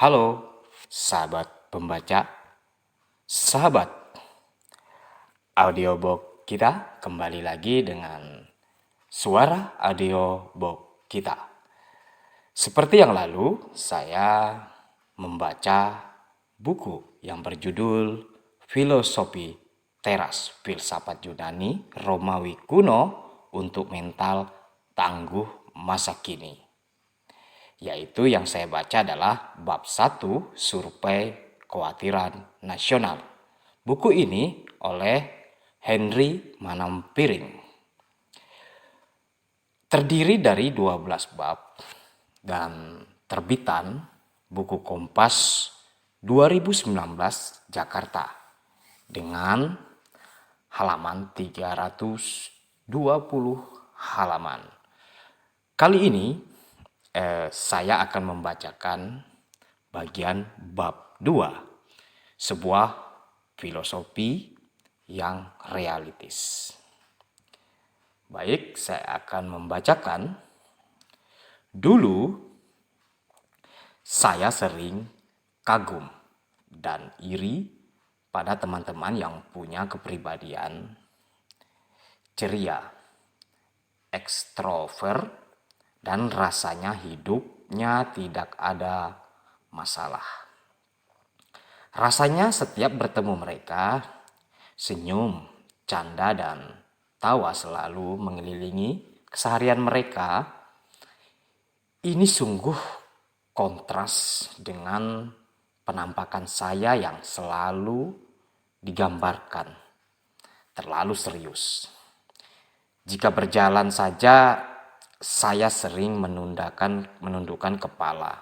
Halo, sahabat pembaca, sahabat audiobook kita kembali lagi dengan suara audiobook kita. Seperti yang lalu, saya membaca buku yang berjudul Filosofi Teras Filsafat Yunani Romawi Kuno untuk Mental Tangguh Masa Kini. Yaitu yang saya baca adalah bab 1 Survei Kekhawatiran Nasional. Buku ini oleh Henry Manampiring. Terdiri dari 12 bab dan terbitan Buku Kompas 2019 Jakarta dengan halaman 320 halaman. Kali ini saya akan membacakan bagian bab 2, sebuah filosofi yang realistis. Baik, saya akan membacakan. Dulu saya sering kagum dan iri pada teman-teman yang punya kepribadian ceria, ekstrovert, dan rasanya hidupnya tidak ada masalah. Rasanya setiap bertemu mereka, senyum, canda, dan tawa selalu mengelilingi keseharian mereka. Ini sungguh kontras dengan penampakan saya yang selalu digambarkan terlalu serius. Jika berjalan saja, saya sering menundukkan kepala.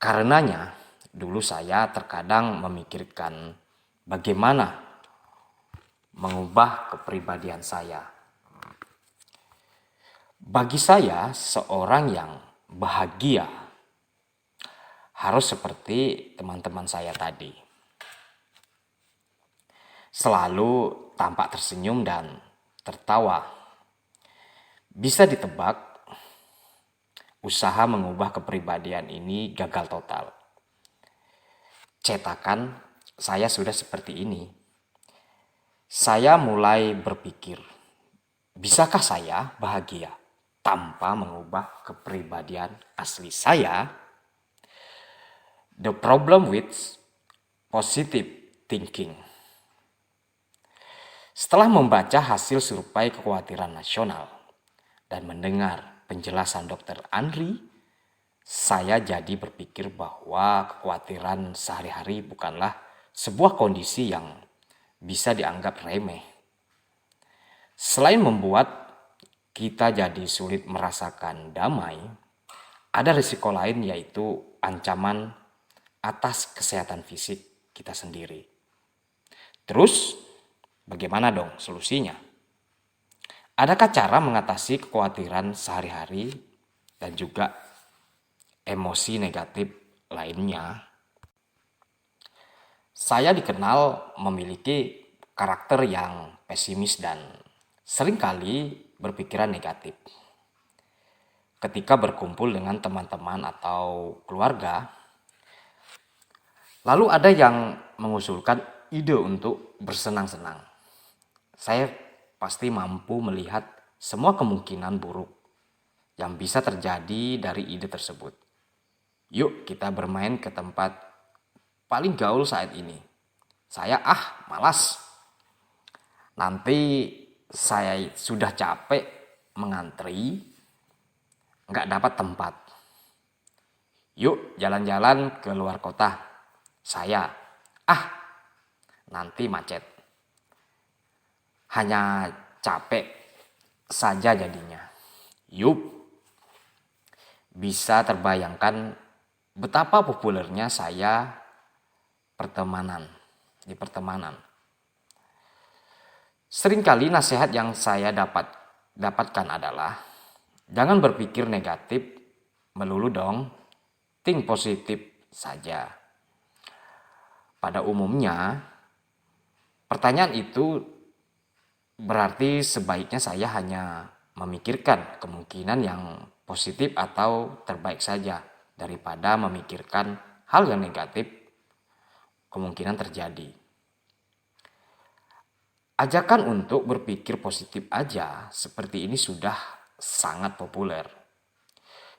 Karenanya, dulu saya terkadang memikirkan bagaimana mengubah kepribadian saya. Bagi saya, seorang yang bahagia harus seperti teman-teman saya tadi. Selalu tampak tersenyum dan tertawa. Bisa ditebak, usaha mengubah kepribadian ini gagal total. Cetakan saya sudah seperti ini. Saya mulai berpikir, bisakah saya bahagia tanpa mengubah kepribadian asli saya? The problem with positive thinking. Setelah membaca hasil survei kekhawatiran nasional dan mendengar penjelasan Dr. Andri, saya jadi berpikir bahwa kekhawatiran sehari-hari bukanlah sebuah kondisi yang bisa dianggap remeh. Selain membuat kita jadi sulit merasakan damai, ada risiko lain yaitu ancaman atas kesehatan fisik kita sendiri. Terus, bagaimana dong solusinya? Adakah cara mengatasi kekhawatiran sehari-hari dan juga emosi negatif lainnya? Saya dikenal memiliki karakter yang pesimis dan seringkali berpikiran negatif. Ketika berkumpul dengan teman-teman atau keluarga, lalu ada yang mengusulkan ide untuk bersenang-senang. Saya pasti mampu melihat semua kemungkinan buruk yang bisa terjadi dari ide tersebut. Yuk kita bermain ke tempat paling gaul saat ini. Saya malas. Nanti saya sudah capek mengantri, nggak dapat tempat. Yuk jalan-jalan ke luar kota. Saya, nanti macet. Hanya capek saja jadinya. Yup, bisa terbayangkan betapa populernya saya di pertemanan. Seringkali nasihat yang saya dapatkan adalah jangan berpikir negatif melulu dong, think positif saja. Pada umumnya, pertanyaan itu berarti sebaiknya saya hanya memikirkan kemungkinan yang positif atau terbaik saja. daripada memikirkan hal yang negatif kemungkinan terjadi. Ajakan untuk berpikir positif aja seperti ini sudah sangat populer.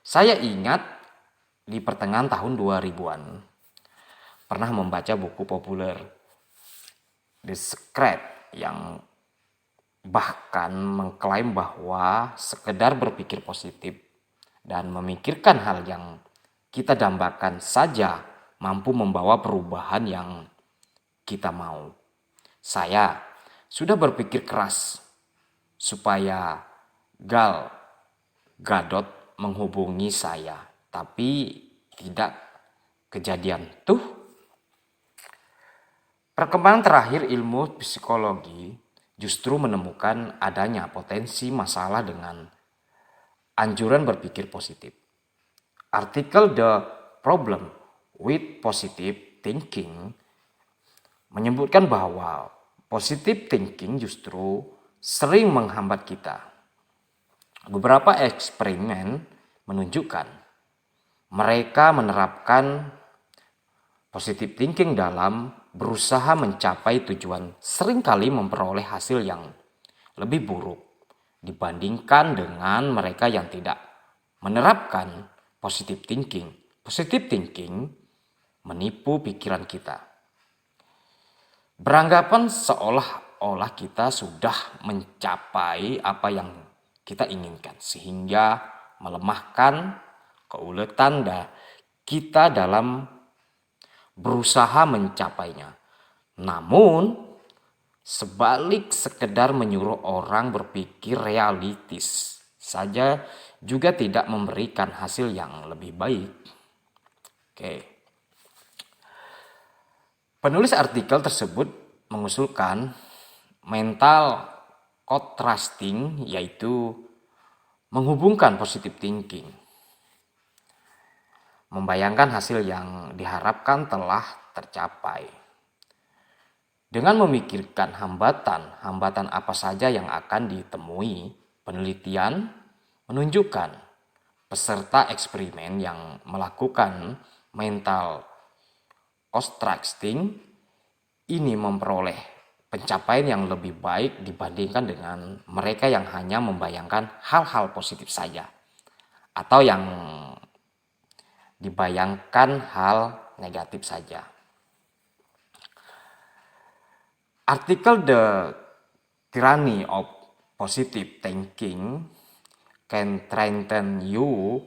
Saya ingat di pertengahan tahun 2000-an pernah membaca buku populer The Secret yang bahkan mengklaim bahwa sekedar berpikir positif dan memikirkan hal yang kita dambakan saja mampu membawa perubahan yang kita mau. Saya sudah berpikir keras supaya Gal Gadot menghubungi saya, tapi tidak kejadian tuh. Perkembangan terakhir ilmu psikologi justru menemukan adanya potensi masalah dengan anjuran berpikir positif. Artikel The Problem with Positive Thinking menyebutkan bahwa positive thinking justru sering menghambat kita. Beberapa eksperimen menunjukkan mereka menerapkan positive thinking dalam berusaha mencapai tujuan seringkali memperoleh hasil yang lebih buruk dibandingkan dengan mereka yang tidak menerapkan positive thinking. Positive thinking menipu pikiran kita. Beranggapan seolah-olah kita sudah mencapai apa yang kita inginkan, sehingga melemahkan keuletan kita dalam berusaha mencapainya. Namun, sebalik sekedar menyuruh orang berpikir realistis saja juga tidak memberikan hasil yang lebih baik. Oke. Penulis artikel tersebut mengusulkan mental contrasting, yaitu menghubungkan positive thinking, membayangkan hasil yang diharapkan telah tercapai, dengan memikirkan hambatan apa saja yang akan ditemui. Penelitian menunjukkan peserta eksperimen yang melakukan mental contrasting ini memperoleh pencapaian yang lebih baik dibandingkan dengan mereka yang hanya membayangkan hal-hal positif saja atau yang dibayangkan hal negatif saja. Artikel The Tyranny of Positive Thinking Can Strengthen Your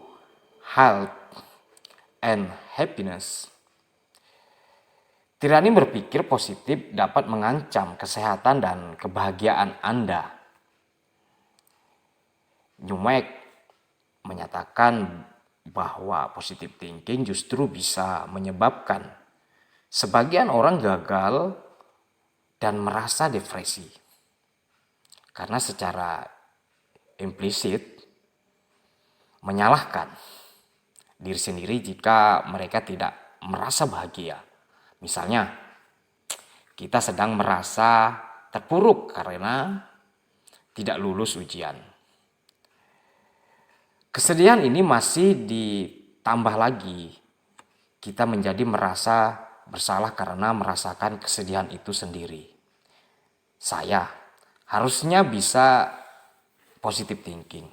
Health and Happiness. Tirani berpikir positif dapat mengancam kesehatan dan kebahagiaan Anda. Newmark menyatakan bahwa positive thinking justru bisa menyebabkan sebagian orang gagal dan merasa depresi. Karena secara implisit menyalahkan diri sendiri jika mereka tidak merasa bahagia. Misalnya, kita sedang merasa terpuruk karena tidak lulus ujian. Kesedihan ini masih ditambah lagi. Kita menjadi merasa bersalah karena merasakan kesedihan itu sendiri. Saya harusnya bisa positive thinking.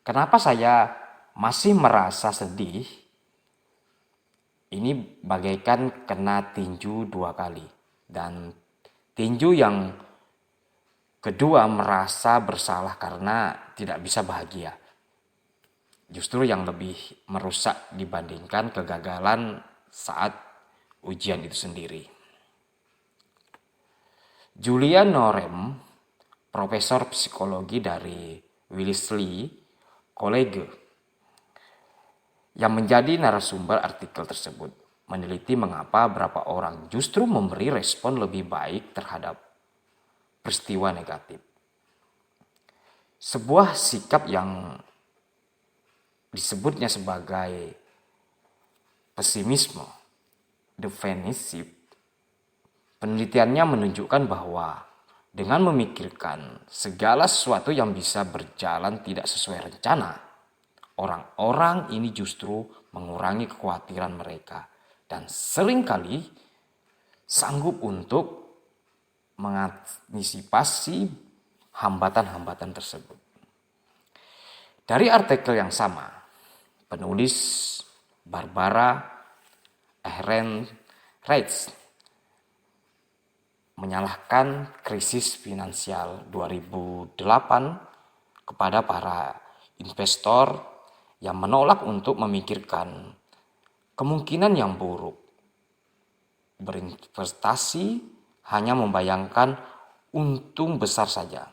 Kenapa saya masih merasa sedih? Ini bagaikan kena tinju 2 kali. Dan tinju yang kedua merasa bersalah karena tidak bisa bahagia. Justru yang lebih merusak dibandingkan kegagalan saat ujian itu sendiri. Julian Norem, profesor psikologi dari Wellesley College, yang menjadi narasumber artikel tersebut, meneliti mengapa beberapa orang justru memberi respon lebih baik terhadap peristiwa negatif. Sebuah sikap yang disebutnya sebagai pesimisme defensif. Penelitiannya menunjukkan bahwa dengan memikirkan segala sesuatu yang bisa berjalan tidak sesuai rencana, orang-orang ini justru mengurangi kekhawatiran mereka dan seringkali sanggup untuk mengantisipasi hambatan-hambatan tersebut. Dari artikel yang sama, penulis Barbara Ehrenreich menyalahkan krisis finansial 2008 kepada para investor yang menolak untuk memikirkan kemungkinan yang buruk. Berinvestasi hanya membayangkan untung besar saja.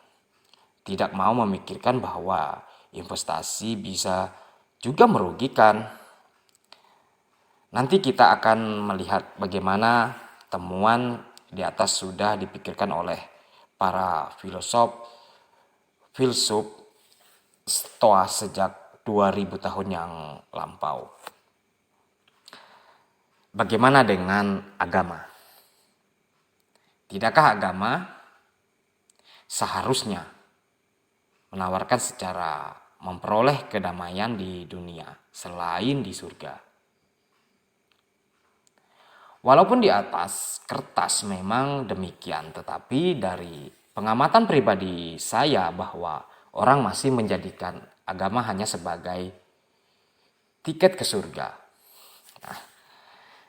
Tidak mau memikirkan bahwa investasi bisa juga merugikan. Nanti kita akan melihat bagaimana temuan di atas sudah dipikirkan oleh para filsuf Stoa sejak 2000 tahun yang lampau. Bagaimana dengan agama? Tidakkah agama seharusnya menawarkan secara memperoleh kedamaian di dunia selain di surga? Walaupun di atas kertas memang demikian, tetapi dari pengamatan pribadi saya bahwa orang masih menjadikan agama hanya sebagai tiket ke surga. Nah,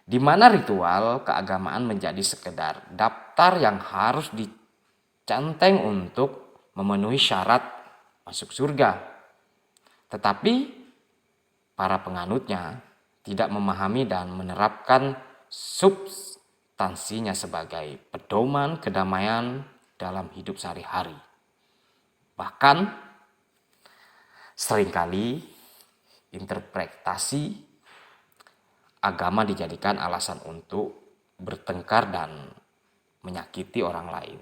di mana ritual keagamaan menjadi sekedar daftar yang harus dicenteng untuk memenuhi syarat masuk surga. Tetapi para penganutnya tidak memahami dan menerapkan substansinya sebagai pedoman kedamaian dalam hidup sehari-hari. Bahkan seringkali interpretasi agama dijadikan alasan untuk bertengkar dan menyakiti orang lain.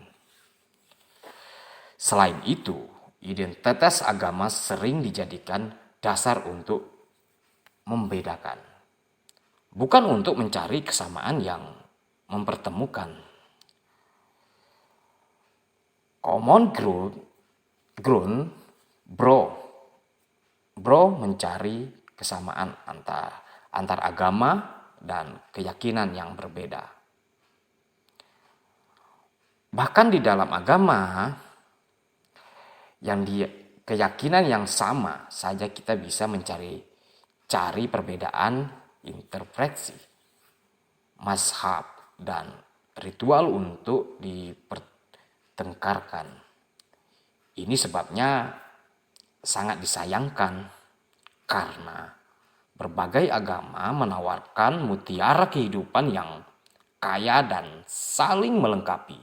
Selain itu, identitas agama sering dijadikan dasar untuk membedakan. Bukan untuk mencari kesamaan yang mempertemukan. Common ground, bro mencari kesamaan antar agama dan keyakinan yang berbeda. Bahkan di dalam agama yang keyakinan yang sama saja kita bisa mencari perbedaan interpretasi, mazhab, dan ritual untuk dipertengkarkan. Ini sebabnya sangat disayangkan karena berbagai agama menawarkan mutiara kehidupan yang kaya dan saling melengkapi.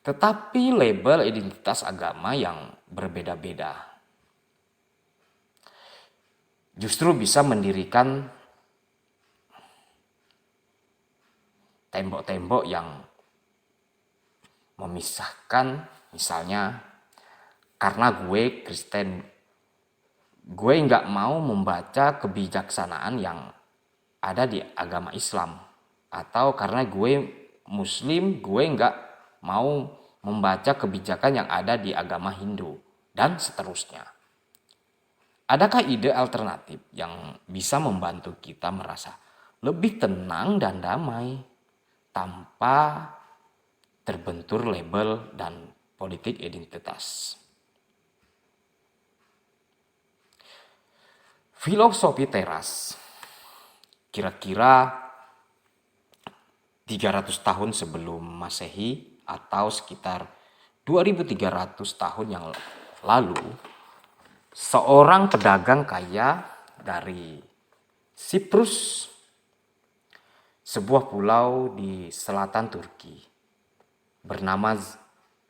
Tetapi label identitas agama yang berbeda-beda justru bisa mendirikan tembok-tembok yang memisahkan, misalnya karena gue Kristen, gue nggak mau membaca kebijaksanaan yang ada di agama Islam, atau karena gue Muslim, gue nggak mau membaca kebijakan yang ada di agama Hindu, dan seterusnya. Adakah ide alternatif yang bisa membantu kita merasa lebih tenang dan damai tanpa terbentur label dan politik identitas? Filosofi teras kira-kira 300 tahun sebelum Masehi atau sekitar 2300 tahun yang lalu, seorang pedagang kaya dari Siprus, sebuah pulau di selatan Turki, bernama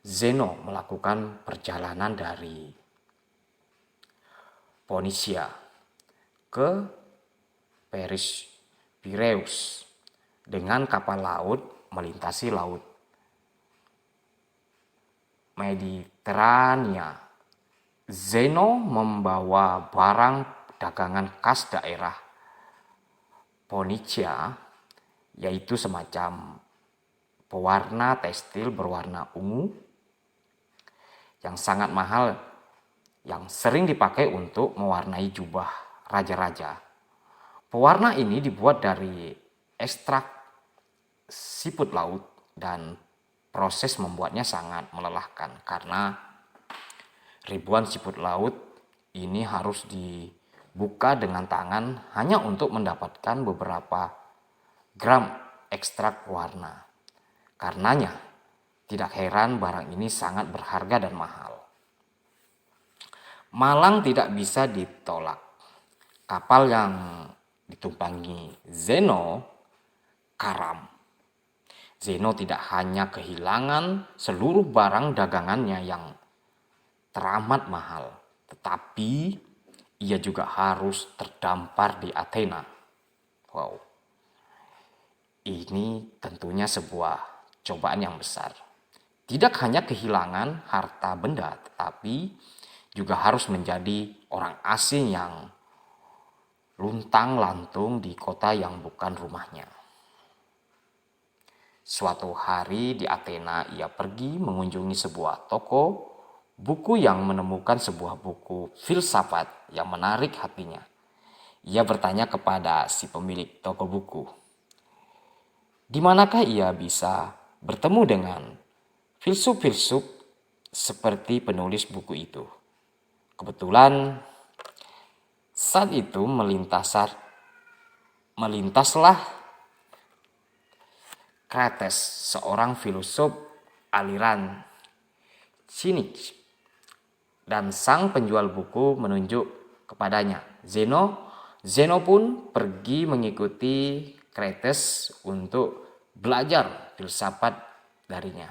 Zeno melakukan perjalanan dari Ponisia ke Pireus dengan kapal laut melintasi laut Mediterania. Zeno membawa barang dagangan khas daerah Phoenicia, yaitu semacam pewarna tekstil berwarna ungu yang sangat mahal yang sering dipakai untuk mewarnai jubah raja-raja. Pewarna ini dibuat dari ekstrak siput laut dan proses membuatnya sangat melelahkan karena ribuan siput laut ini harus dibuka dengan tangan hanya untuk mendapatkan beberapa gram ekstrak warna. Karenanya, tidak heran barang ini sangat berharga dan mahal. Malang tidak bisa ditolak. Kapal yang ditumpangi Zeno karam. Zeno tidak hanya kehilangan seluruh barang dagangannya yang teramat mahal, tetapi ia juga harus terdampar di Athena. Wow, ini tentunya sebuah cobaan yang besar. Tidak hanya kehilangan harta benda, tetapi juga harus menjadi orang asing yang luntang-lantung di kota yang bukan rumahnya. Suatu hari di Athena ia pergi mengunjungi sebuah toko buku yang menemukan sebuah buku filsafat yang menarik hatinya. Ia bertanya kepada si pemilik toko buku, di manakah ia bisa bertemu dengan filsuf-filsuf seperti penulis buku itu. Kebetulan saat itu melintaslah Krates, seorang filsuf aliran sinik, dan sang penjual buku menunjuk kepadanya Zeno. Zeno pun pergi mengikuti Krates untuk belajar filsafat darinya.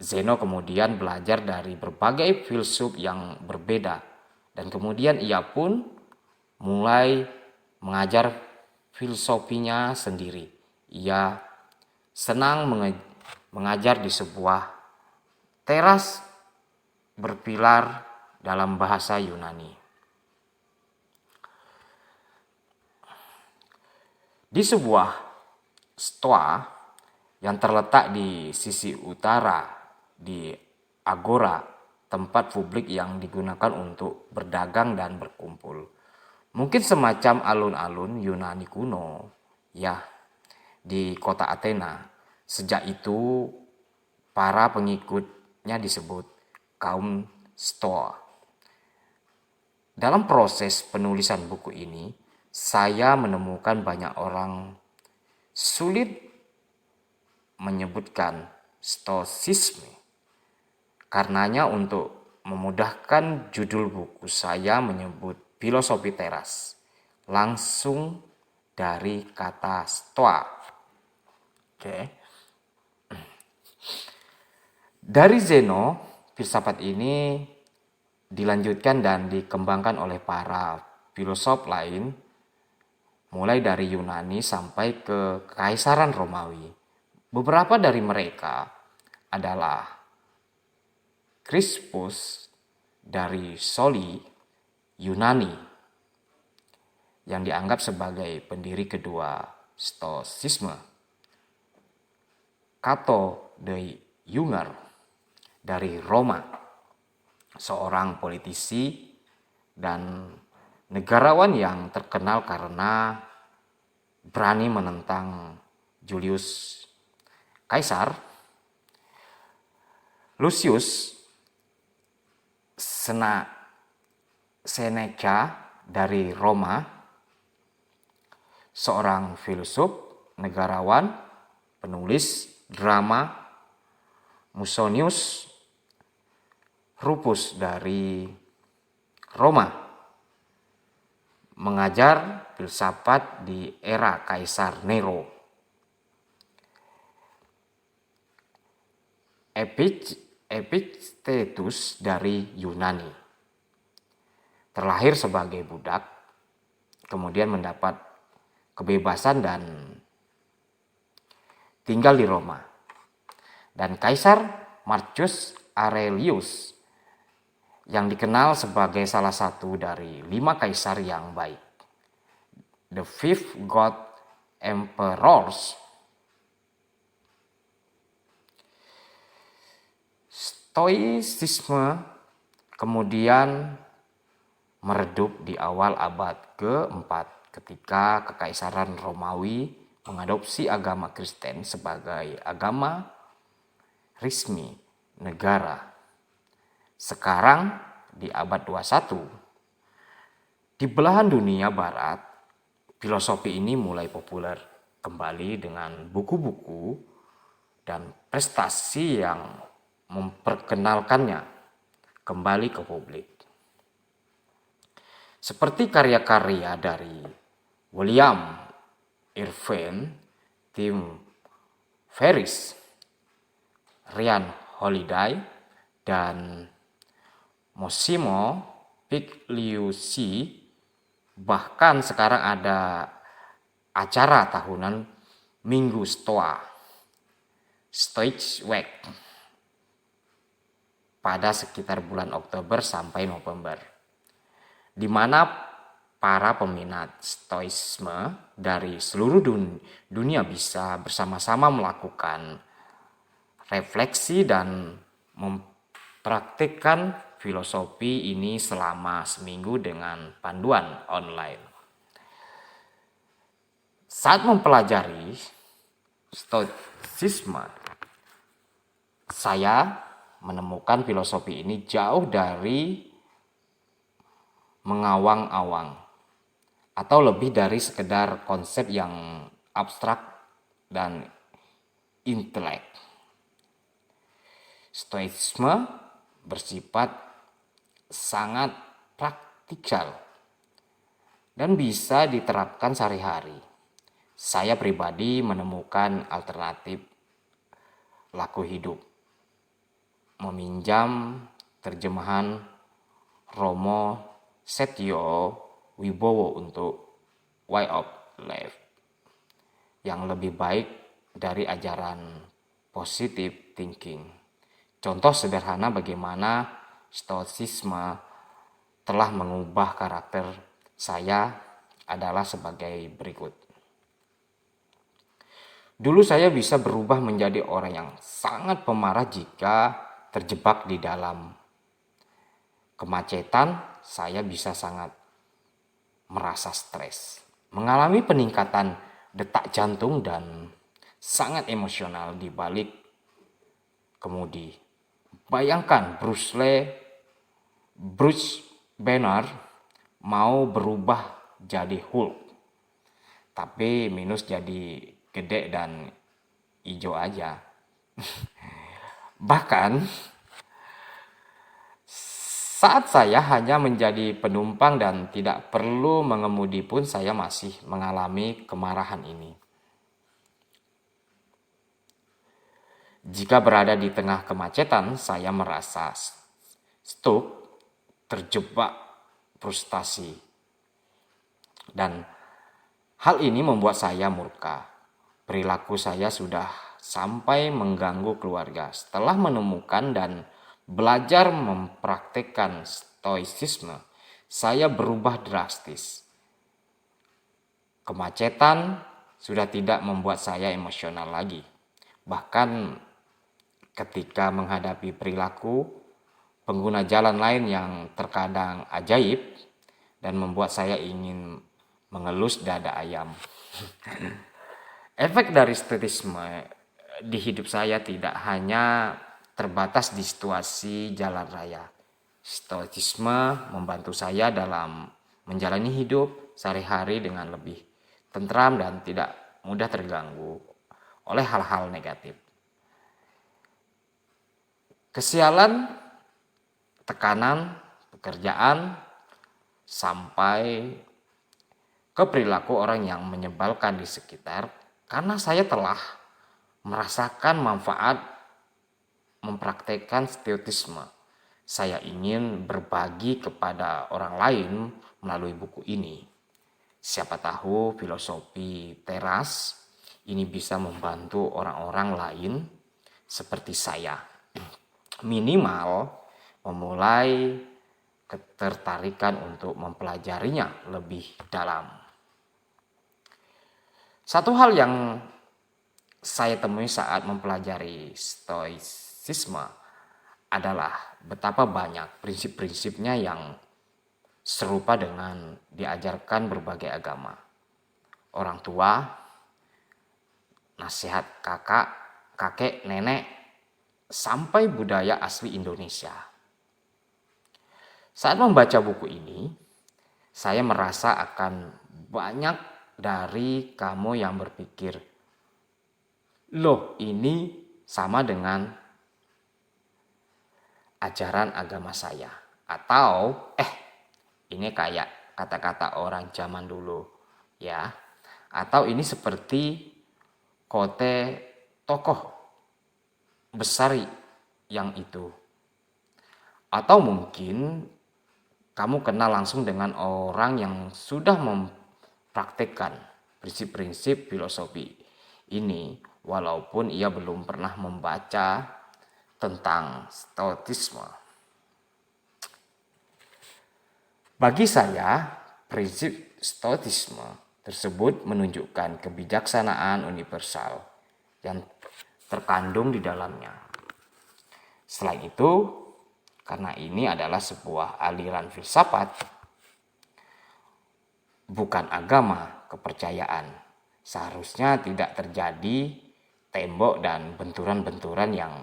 Zeno kemudian belajar dari berbagai filsuf yang berbeda dan kemudian ia pun mulai mengajar filosofinya sendiri. Ia senang mengajar di sebuah teras berpilar dalam bahasa Yunani. Di sebuah stoa yang terletak di sisi utara di agora, tempat publik yang digunakan untuk berdagang dan berkumpul. Mungkin semacam alun-alun Yunani kuno, ya, di kota Athena. Sejak itu para pengikutnya disebut kaum Stoa. Dalam proses penulisan buku ini, saya menemukan banyak orang sulit menyebutkan stoisisme. Karenanya untuk memudahkan judul buku saya menyebut filosofi teras, langsung dari kata stoa. Oke. Dari Zeno, filsafat ini dilanjutkan dan dikembangkan oleh para filosof lain, mulai dari Yunani sampai ke Kekaisaran Romawi. Beberapa dari mereka adalah Crispus dari Soli, Yunani, yang dianggap sebagai pendiri kedua Stoicisme. Cato de Junger dari Roma, seorang politisi dan negarawan yang terkenal karena berani menentang Julius Caesar. Lucius Seneca dari Roma, seorang filsuf, negarawan, penulis drama. Musonius Rufus dari Roma, mengajar filsafat di era Kaisar Nero. Epictetus dari Yunani, terlahir sebagai budak, kemudian mendapat kebebasan dan tinggal di Roma. Dan Kaisar Marcus Aurelius, yang dikenal sebagai salah satu dari 5 kaisar yang baik, the 5 God Emperors. Stoicisme kemudian meredup di awal abad ke-4 ketika Kekaisaran Romawi mengadopsi agama Kristen sebagai agama resmi negara. Sekarang di abad 21, di belahan dunia barat, filosofi ini mulai populer kembali dengan buku-buku dan prestasi yang memperkenalkannya kembali ke publik. Seperti karya-karya dari William Irvine, Tim Ferriss, Ryan Holiday, dan Massimo Pigliucci. Bahkan sekarang ada acara tahunan Minggu Stoa, Stoic Week, pada sekitar bulan Oktober sampai November, di mana para peminat stoisme dari seluruh dunia bisa bersama-sama melakukan refleksi dan mempraktikkan filosofi ini selama seminggu dengan panduan online. Saat mempelajari stoicisme, saya menemukan filosofi ini jauh dari mengawang-awang atau lebih dari sekedar konsep yang abstrak dan intelek. Stoicisme bersifat sangat praktikal dan bisa diterapkan sehari-hari. Saya pribadi menemukan alternatif laku hidup, meminjam terjemahan Romo Setio Wibowo untuk Way of Life yang lebih baik dari ajaran positive thinking. Contoh sederhana bagaimana stoicisme telah mengubah karakter saya adalah sebagai berikut. Dulu saya bisa berubah menjadi orang yang sangat pemarah jika terjebak di dalam kemacetan. Saya bisa sangat merasa stres, mengalami peningkatan detak jantung dan sangat emosional di balik kemudi. Bayangkan Bruce Banner mau berubah jadi Hulk, tapi minus jadi gede dan hijau aja. Bahkan saat saya hanya menjadi penumpang dan tidak perlu mengemudi pun saya masih mengalami kemarahan ini. Jika berada di tengah kemacetan, saya merasa stuck, terjebak, frustasi. Dan hal ini membuat saya murka. Perilaku saya sudah sampai mengganggu keluarga. Setelah menemukan dan belajar mempraktikkan stoicisme, saya berubah drastis. Kemacetan sudah tidak membuat saya emosional lagi. Bahkan ketika menghadapi perilaku pengguna jalan lain yang terkadang ajaib dan membuat saya ingin mengelus dada ayam. Efek dari stoicisme di hidup saya tidak hanya terbatas di situasi jalan raya. Stoicisme membantu saya dalam menjalani hidup sehari-hari dengan lebih tentram dan tidak mudah terganggu oleh hal-hal negatif. Kesialan, tekanan, pekerjaan, sampai ke perilaku orang yang menyebalkan di sekitar, karena saya telah merasakan manfaat mempraktekkan stoicisme. Saya ingin berbagi kepada orang lain melalui buku ini. Siapa tahu filosofi teras ini bisa membantu orang-orang lain seperti saya. Minimal memulai ketertarikan untuk mempelajarinya lebih dalam. Satu hal yang saya temui saat mempelajari stoicisme adalah betapa banyak prinsip-prinsipnya yang serupa dengan diajarkan berbagai agama. Orang tua, nasihat kakek, nenek, sampai budaya asli Indonesia. Saat membaca buku ini, saya merasa akan banyak dari kamu yang berpikir, loh ini sama dengan ajaran agama saya. Atau, ini kayak kata-kata orang zaman dulu, ya. Atau ini seperti kote tokoh besar yang itu. Atau mungkin kamu kenal langsung dengan orang yang sudah mempraktikkan prinsip-prinsip filosofi ini, walaupun ia belum pernah membaca tentang Stoicisme. Bagi saya, prinsip Stoicisme tersebut menunjukkan kebijaksanaan universal yang terkandung di dalamnya. Selain itu, karena ini adalah sebuah aliran filsafat, bukan agama, kepercayaan, seharusnya tidak terjadi tembok dan benturan-benturan yang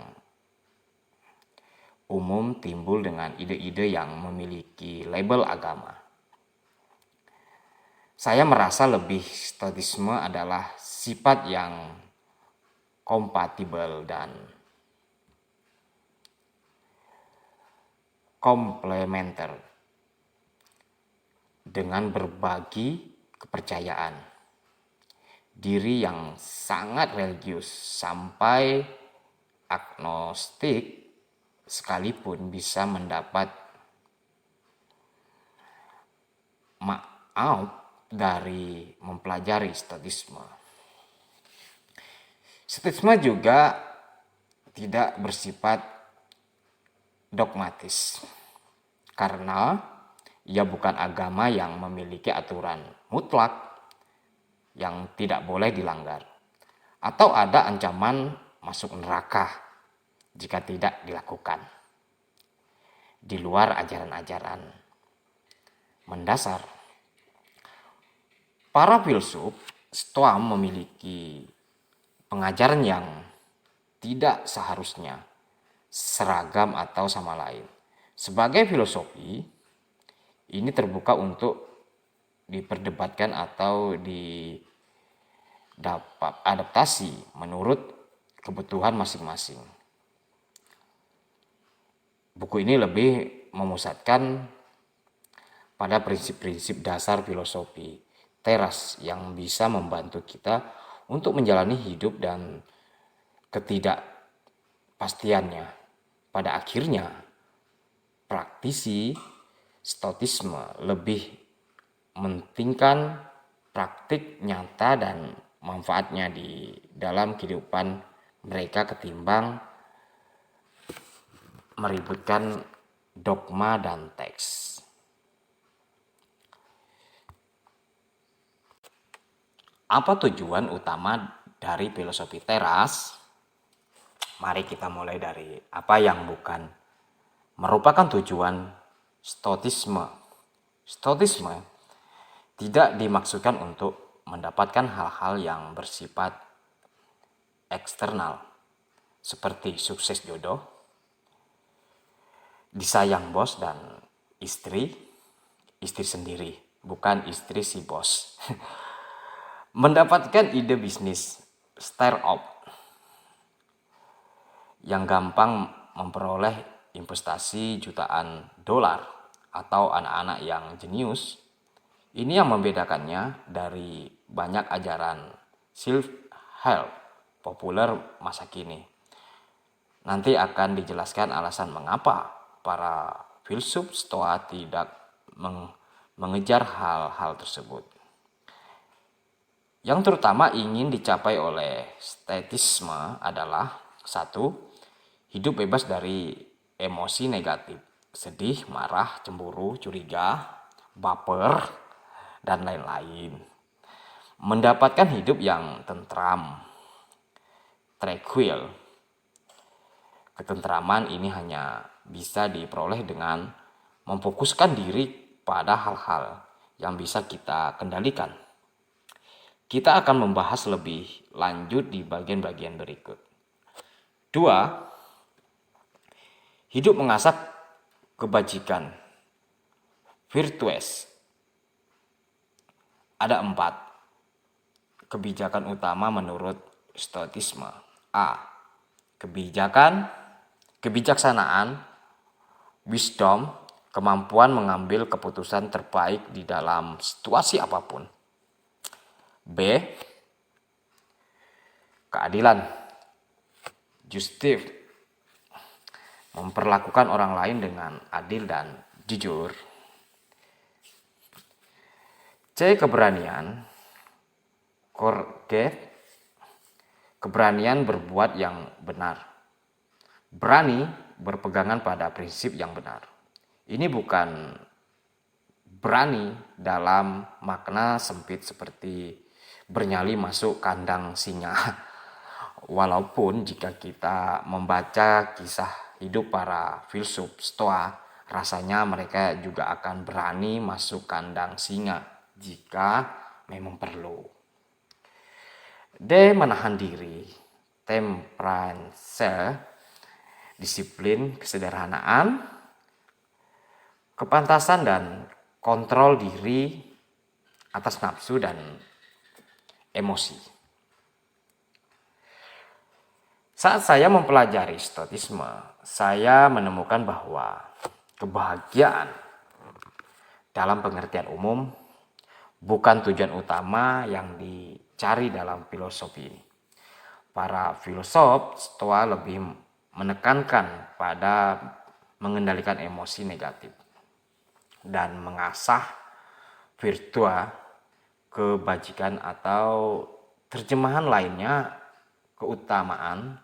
umum timbul dengan ide-ide yang memiliki label agama. Saya merasa lebih Stoicisme adalah sifat yang kompatibel dan komplementer dengan berbagi kepercayaan diri yang sangat religius sampai agnostik sekalipun bisa mendapat maaf dari mempelajari Stoicisme. Stoicisme juga tidak bersifat dogmatis, karena ia bukan agama yang memiliki aturan mutlak yang tidak boleh dilanggar, atau ada ancaman masuk neraka jika tidak dilakukan. Di luar ajaran-ajaran mendasar, para filsuf Stoa memiliki pengajaran yang tidak seharusnya seragam atau sama lain. Sebagai filosofi, ini terbuka untuk diperdebatkan atau dapat adaptasi menurut kebutuhan masing-masing. Buku ini lebih memusatkan pada prinsip-prinsip dasar filosofi teras yang bisa membantu kita untuk menjalani hidup dan ketidakpastiannya. Pada akhirnya, praktisi Stoicisme lebih mementingkan praktik nyata dan manfaatnya di dalam kehidupan mereka ketimbang meributkan dogma dan teks. Apa tujuan utama dari filosofi teras? Mari kita mulai dari apa yang bukan merupakan tujuan Stoicisme. Stoicisme tidak dimaksudkan untuk mendapatkan hal-hal yang bersifat eksternal, seperti sukses jodoh, disayang bos dan istri sendiri, bukan istri si bos. Mendapatkan ide bisnis, startup, yang gampang memperoleh investasi jutaan dolar, atau anak-anak yang jenius. Ini yang membedakannya dari banyak ajaran self-help populer masa kini. Nanti akan dijelaskan alasan mengapa para filsuf Stoa tidak mengejar hal-hal tersebut. Yang terutama ingin dicapai oleh Stoicisme adalah 1. Hidup bebas dari emosi negatif, sedih, marah, cemburu, curiga, baper, dan lain-lain. Mendapatkan hidup yang tentram, tranquil. Ketentraman ini hanya bisa diperoleh dengan memfokuskan diri pada hal-hal yang bisa kita kendalikan. Kita akan membahas lebih lanjut di bagian-bagian berikut. 2. Hidup mengasah kebajikan. Virtues. Ada 4 kebijakan utama menurut Stoicisme. A. Kebijaksanaan, wisdom, kemampuan mengambil keputusan terbaik di dalam situasi apapun. B. Keadilan, justice, memperlakukan orang lain dengan adil dan jujur. C. Keberanian, courage, keberanian berbuat yang benar. Berani berpegangan pada prinsip yang benar. Ini bukan berani dalam makna sempit seperti bernyali masuk kandang singa. Walaupun jika kita membaca kisah hidup para filsuf Stoa, rasanya mereka juga akan berani masuk kandang singa jika memang perlu. D. Menahan diri, temperance, disiplin, kesederhanaan, kepantasan dan kontrol diri atas nafsu dan emosi. Saat saya mempelajari Stoicisme, saya menemukan bahwa kebahagiaan dalam pengertian umum bukan tujuan utama yang dicari dalam filosofi ini. Para filosof Stoa lebih menekankan pada mengendalikan emosi negatif dan mengasah virtua, kebajikan, atau terjemahan lainnya keutamaan.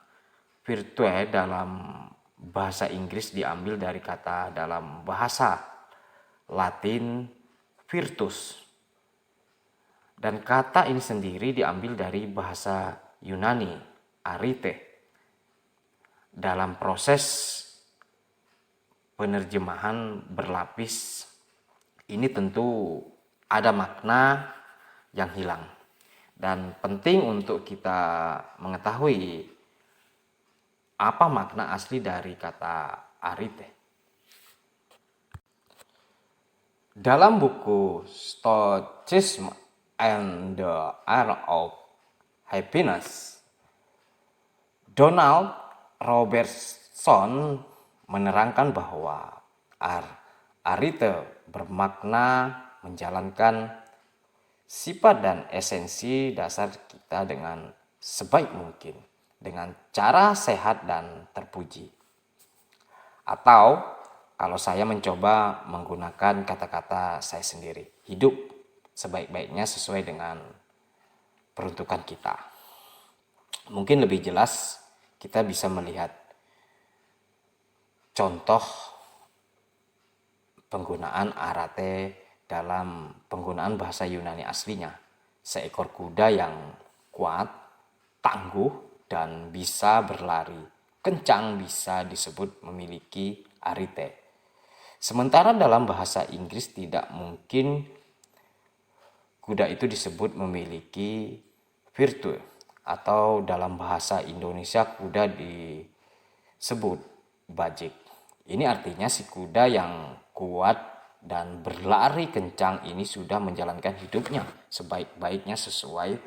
Virtue dalam bahasa Inggris diambil dari kata dalam bahasa Latin virtus, dan kata ini sendiri diambil dari bahasa Yunani arete. Dalam proses penerjemahan berlapis ini tentu ada makna yang hilang, dan penting untuk kita mengetahui apa makna asli dari kata arete. Dalam buku Stoicism and the Art of Happiness, Donald Robertson menerangkan bahwa arete bermakna menjalankan sifat dan esensi dasar kita dengan sebaik mungkin, dengan cara sehat dan terpuji. Atau kalau saya mencoba menggunakan kata-kata saya sendiri, hidup sebaik-baiknya sesuai dengan peruntukan kita. Mungkin lebih jelas kita bisa melihat contoh penggunaan arate dalam penggunaan bahasa Yunani aslinya. Seekor kuda yang kuat, tangguh, dan bisa berlari kencang bisa disebut memiliki arete. Sementara dalam bahasa Inggris tidak mungkin kuda itu disebut memiliki virtue, atau dalam bahasa Indonesia kuda disebut bajik. Ini artinya si kuda yang kuat dan berlari kencang ini sudah menjalankan hidupnya sebaik-baiknya sesuai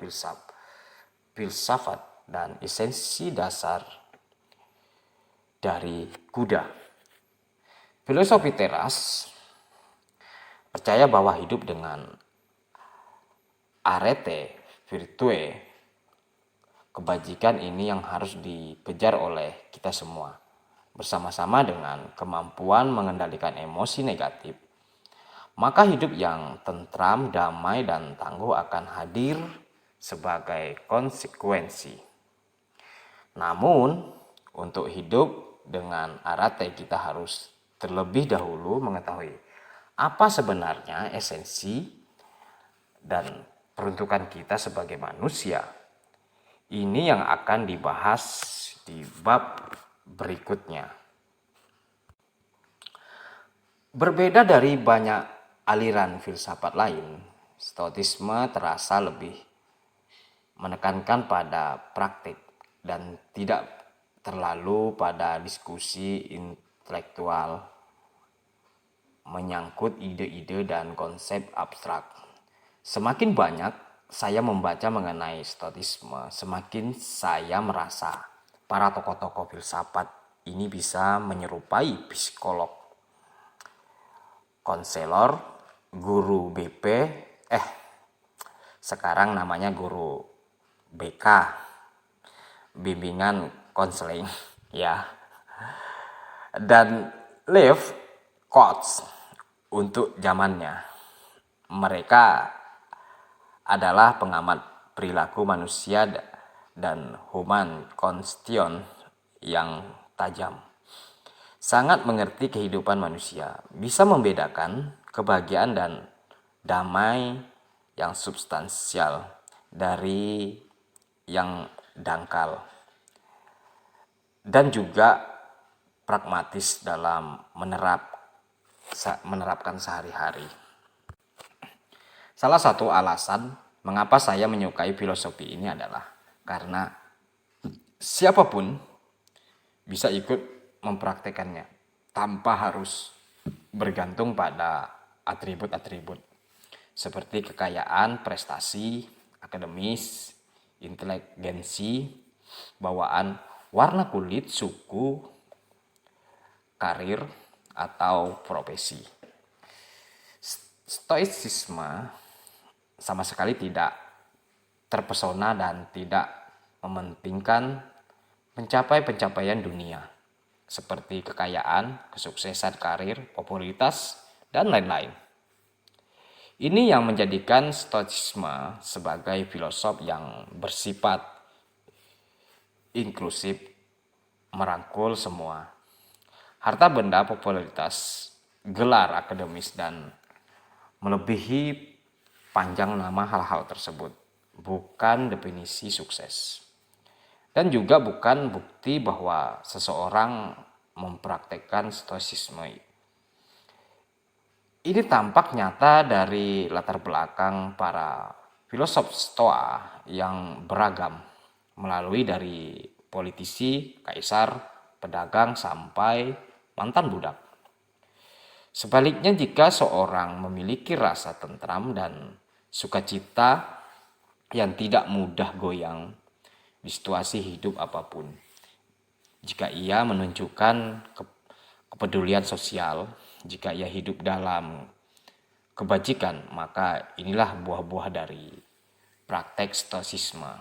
filsafat dan esensi dasar dari kuda. Filosofi teras percaya bahwa hidup dengan arete, virtue, kebajikan ini yang harus dikejar oleh kita semua, bersama-sama dengan kemampuan mengendalikan emosi negatif. Maka hidup yang tentram, damai, dan tangguh akan hadir sebagai konsekuensi. Namun, untuk hidup dengan arate kita harus terlebih dahulu mengetahui apa sebenarnya esensi dan peruntukan kita sebagai manusia. Ini yang akan dibahas di bab berikutnya. Berbeda dari banyak aliran filsafat lain, Stoicisme terasa lebih menekankan pada praktik dan tidak terlalu pada diskusi intelektual menyangkut ide-ide dan konsep abstrak. Semakin banyak saya membaca mengenai Stoicisme, semakin saya merasa para tokoh-tokoh filsafat ini bisa menyerupai psikolog, konselor, guru BP, sekarang namanya guru BK, bimbingan konseling, ya. Dan life coach untuk zamannya. Mereka adalah pengamat perilaku manusia dan human constitution yang tajam. Sangat mengerti kehidupan manusia, bisa membedakan kebahagiaan dan damai yang substansial dari yang dangkal, dan juga pragmatis dalam menerapkan sehari-hari. Salah satu alasan mengapa saya menyukai filosofi ini adalah karena siapapun bisa ikut mempraktekannya tanpa harus bergantung pada atribut-atribut seperti kekayaan, prestasi, akademis, inteligensi, bawaan, warna kulit, suku, karir, atau profesi. Stoicisme sama sekali tidak terpesona dan tidak mementingkan pencapaian dunia seperti kekayaan, kesuksesan karir, popularitas, dan lain-lain. Ini yang menjadikan Stoicisme sebagai filosof yang bersifat inklusif, merangkul semua. Harta benda, popularitas, gelar akademis, dan melebihi panjang nama hal-hal tersebut bukan definisi sukses. Dan juga bukan bukti bahwa seseorang mempraktekkan Stoicisme. Ini tampak nyata dari latar belakang para filosof Stoa yang beragam, melalui dari politisi, kaisar, pedagang, sampai mantan budak. Sebaliknya, jika seorang memiliki rasa tentram dan sukacita yang tidak mudah goyang di situasi hidup apapun, jika ia menunjukkan kepedulian sosial, jika ia hidup dalam kebajikan, maka inilah buah-buah dari praktek Stoicisme.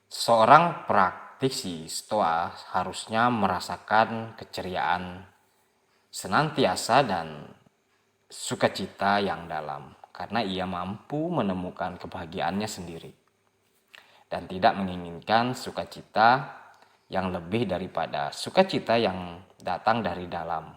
Seorang praktisi Stoa harusnya merasakan keceriaan senantiasa dan sukacita yang dalam, karena ia mampu menemukan kebahagiaannya sendiri dan tidak menginginkan sukacita yang lebih daripada sukacita yang datang dari dalam.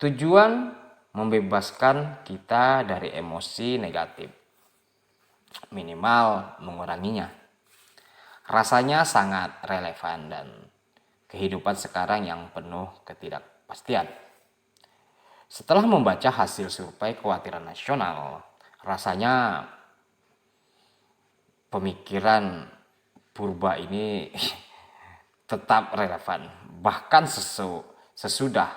Tujuan membebaskan kita dari emosi negatif, minimal menguranginya. Rasanya sangat relevan dan kehidupan sekarang yang penuh ketidakpastian. Setelah membaca hasil survei kekhawatiran nasional, rasanya pemikiran purba ini tetap relevan. Bahkan sesudah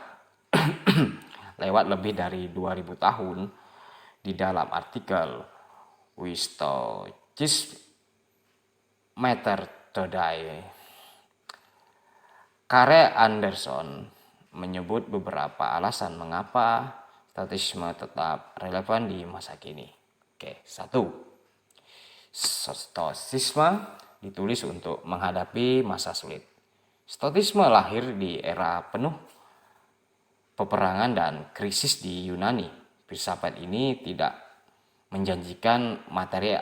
lewat lebih dari 2000 tahun, di dalam artikel "Why Stoicism Matters Today", Kare Anderson menyebut beberapa alasan mengapa Stoicisme tetap relevan di masa kini. 1. Stoicisme ditulis untuk menghadapi masa sulit. Stoicisme lahir di era penuh peperangan dan krisis di Yunani. Filsafat ini tidak menjanjikan materi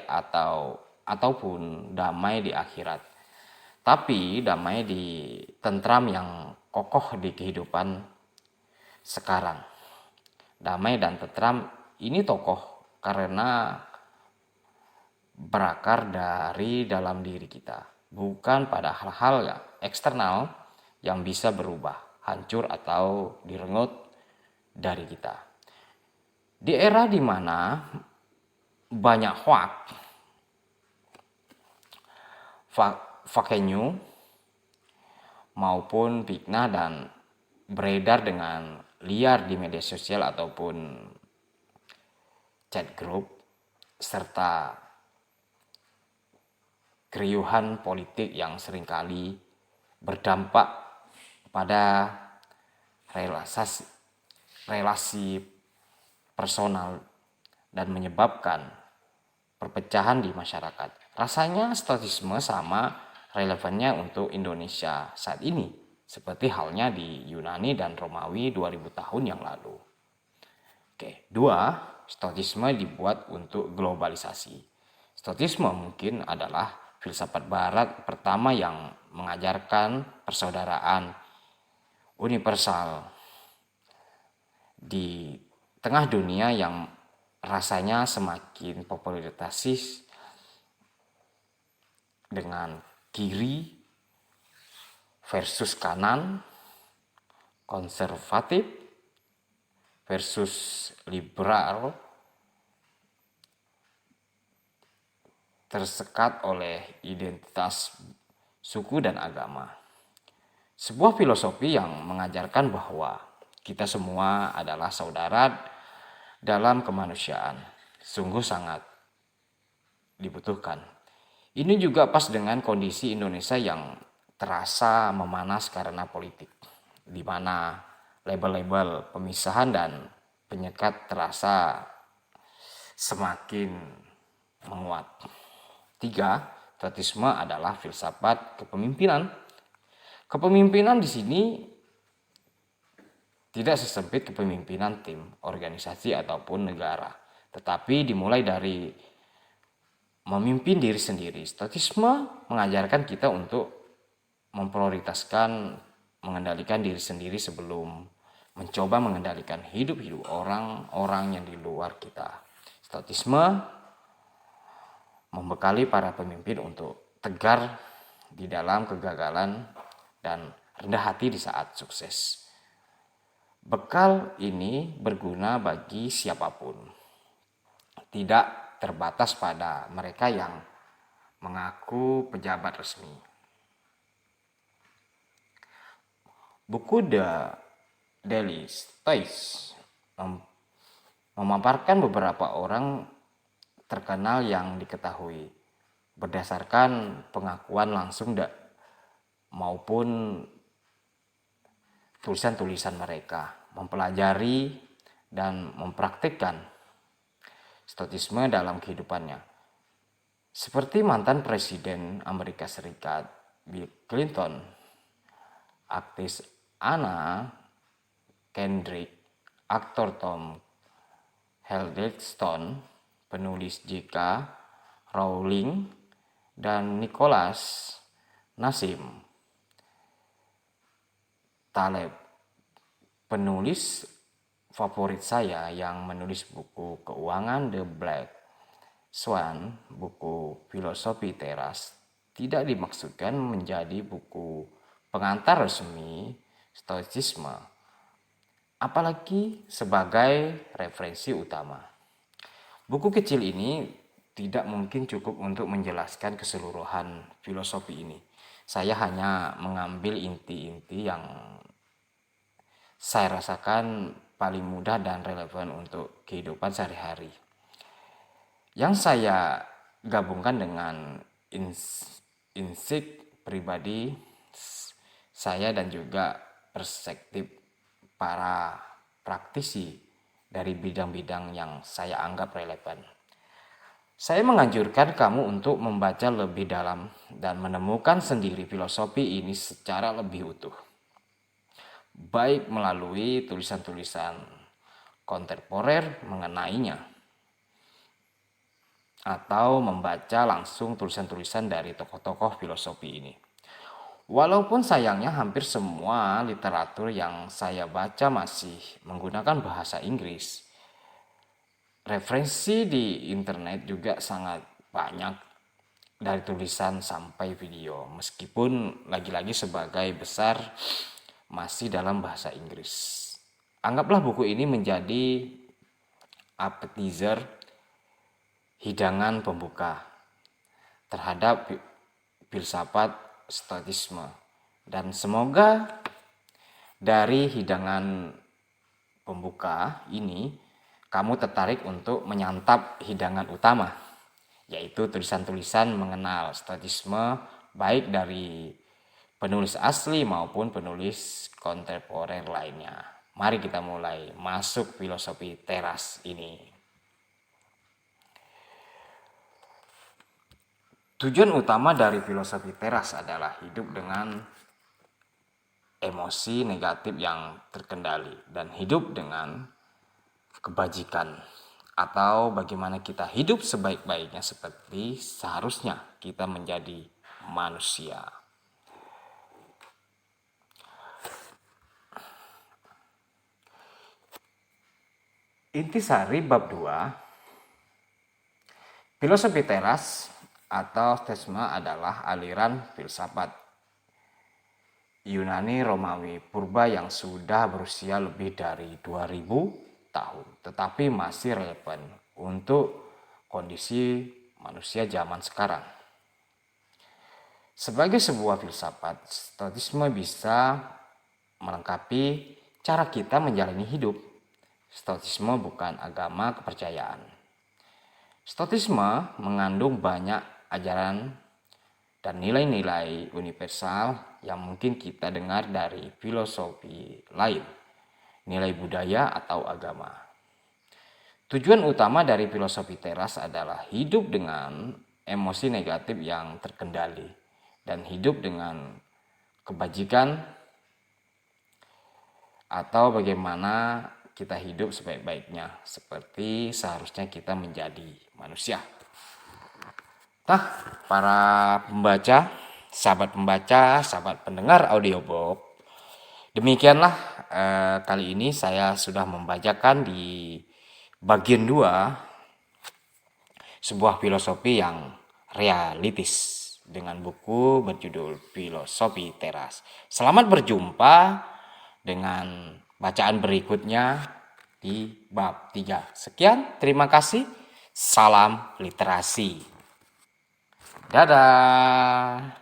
ataupun damai di akhirat, tapi damai di tentram yang kokoh di kehidupan sekarang. Damai dan tentram ini kokoh karena berakar dari dalam diri kita, bukan pada hal-hal yang eksternal yang bisa berubah, hancur atau direnggut dari kita. Di era di mana banyak hoax, fake news maupun fitnah dan beredar dengan liar di media sosial ataupun chat group, serta keriuhan politik yang seringkali berdampak pada relasi personal dan menyebabkan perpecahan di masyarakat. Rasanya stoicisme sama relevannya untuk Indonesia saat ini, seperti halnya di Yunani dan Romawi 2000 tahun yang lalu. Oke, 2, stoicisme dibuat untuk globalisasi. Stoicisme mungkin adalah filsafat barat pertama yang mengajarkan persaudaraan universal di tengah dunia yang rasanya semakin popularitas dengan kiri versus kanan, konservatif versus liberal, tersekat oleh identitas suku dan agama. Sebuah filosofi yang mengajarkan bahwa kita semua adalah saudara dalam kemanusiaan, sungguh sangat dibutuhkan. Ini juga pas dengan kondisi Indonesia yang terasa memanas karena politik, di mana label-label pemisahan dan penyekat terasa semakin menguat. 3, stoicisme adalah filsafat kepemimpinan. Kepemimpinan di sini tidak sesempit kepemimpinan tim, organisasi ataupun negara, tetapi dimulai dari memimpin diri sendiri. Stoicisme mengajarkan kita untuk memprioritaskan mengendalikan diri sendiri sebelum mencoba mengendalikan hidup-hidup orang-orang yang di luar kita. Stoicisme membekali para pemimpin untuk tegar di dalam kegagalan dan rendah hati di saat sukses. Bekal ini berguna bagi siapapun, tidak terbatas pada mereka yang mengaku pejabat resmi. Buku The Daily Stoics memaparkan beberapa orang terkenal yang diketahui berdasarkan pengakuan langsung maupun tulisan-tulisan mereka, mempelajari dan mempraktikkan stoicisme dalam kehidupannya. Seperti mantan Presiden Amerika Serikat Bill Clinton, aktris Anna Kendrick, aktor Tom Hiddleston, penulis J.K. Rowling, dan Nicholas Nassim Taleb, penulis favorit saya yang menulis buku keuangan The Black Swan, buku filosofi teras, tidak dimaksudkan menjadi buku pengantar resmi stoicisme, apalagi sebagai referensi utama. Buku kecil ini tidak mungkin cukup untuk menjelaskan keseluruhan filosofi ini. Saya hanya mengambil inti-inti yang saya rasakan paling mudah dan relevan untuk kehidupan sehari-hari, yang saya gabungkan dengan insight pribadi saya dan juga perspektif para praktisi dari bidang-bidang yang saya anggap relevan. Saya menganjurkan kamu untuk membaca lebih dalam dan menemukan sendiri filosofi ini secara lebih utuh, baik melalui tulisan-tulisan kontemporer mengenainya atau membaca langsung tulisan-tulisan dari tokoh-tokoh filosofi ini. Walaupun sayangnya hampir semua literatur yang saya baca masih menggunakan bahasa Inggris, referensi di internet juga sangat banyak, dari tulisan sampai video, meskipun lagi-lagi sebagai besar masih dalam bahasa Inggris. Anggaplah buku ini menjadi appetizer, hidangan pembuka terhadap filsafat stoicisme, dan semoga dari hidangan pembuka ini kamu tertarik untuk menyantap hidangan utama, yaitu tulisan-tulisan mengenal stoicisme, baik dari penulis asli maupun penulis kontemporer lainnya. Mari kita mulai masuk filosofi teras ini. Tujuan utama dari filosofi teras adalah hidup dengan emosi negatif yang terkendali dan hidup dengan kebajikan, atau bagaimana kita hidup sebaik-baiknya seperti seharusnya kita menjadi manusia. Intisari bab 2. Filosofi teras atau stoicisme adalah aliran filsafat Yunani Romawi purba yang sudah berusia lebih dari 2000 tahun, tetapi masih relevan untuk kondisi manusia zaman sekarang. Sebagai sebuah filsafat, stoicisme bisa melengkapi cara kita menjalani hidup. Stoicisme bukan agama kepercayaan. Stoicisme mengandung banyak ajaran dan nilai-nilai universal yang mungkin kita dengar dari filosofi lain, nilai budaya atau agama. Tujuan utama dari filosofi teras adalah hidup dengan emosi negatif yang terkendali dan hidup dengan kebajikan, atau bagaimana kita hidup sebaik-baiknya seperti seharusnya kita menjadi manusia. Nah, para pembaca, sahabat pendengar audiobook, demikianlah kali ini saya sudah membacakan di bagian 2 sebuah filosofi yang realistis dengan buku berjudul Filosofi Teras. Selamat berjumpa dengan bacaan berikutnya di bab 3. Sekian, terima kasih. Salam literasi. Dadah.